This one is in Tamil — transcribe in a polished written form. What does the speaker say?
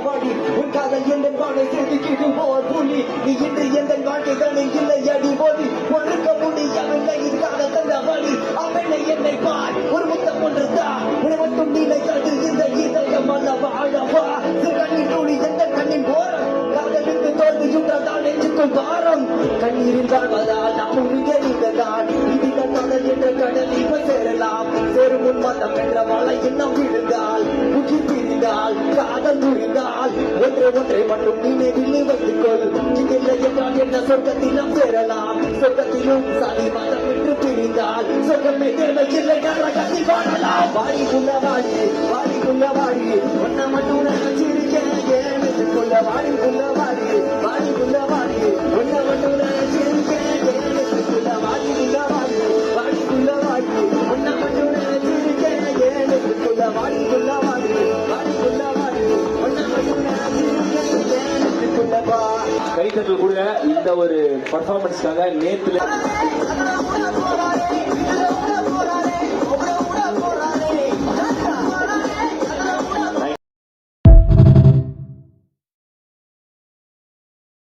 வாடி உன் காதல் எந்த வாழை சேர்த்து கீழும் போர் புலி நீ இன்று எந்த வாழ்க்கைகளில் இல்லை அடி போதி ஒன்றுக்க முடியவில்லை இதுக்காக தந்த வழி அவனை என்னை பார் ஒரு முத்தம் ஒன்றுதான் உன்னை மட்டும் நீலை கண்டு இந்த இதயம் அல்ல வாழவா கண்ணின் நூலி எந்த கண்ணின் போரம் காதலுக்கு தோல்வி சுற்றதான் நெஞ்சுக்கும் பாரம் கண்ணீரில் வாழ்வதால் நாம் உருகறிந்ததான் இதில் காதல் என்ற கடல் இப்ப சேரலாம் சேரும் முன் மதம் என்ற வலை இன்னும் விழுந்தால் உயிர் பிரிந்தால் காதல் முறிந்தால் ஒன்றை மட்டும் நினைவில் வைத்துக் கொள் இல்லை என்றால் என்ன சொர்க்கத்தில் நாம் சேரலாம் சொர்க்கத்திலும் சாதி மதம் என்று பிரிந்தால் சொர்க்கமே தேவையில்லை நரகத்தில் வாழலாம் வாடிக்குள்ள வாடி ஒன்ன மட்டும் நினைச்சிருக்கேன் ஏனுக்குள்ள வாடிக்குள்ள வாடி ஒன்ன மட்டும் நினைச்சிருக்கேன் ஏனுக்குள்ள வாடிக்குள்ள வாடி ஒன்ன மட்டும் நினைச்சிருக்கேன் ஏனுக்குள்ள வாடிக்குள்ள வாடி ஒன்ன மட்டும் நினைச்சிருக்கேன் ஏனுக்குள்ள வா. கைத்தட்டல் கூட இந்த ஒரு பர்ஃபார்மன்ஸ்க்காக நேத்துல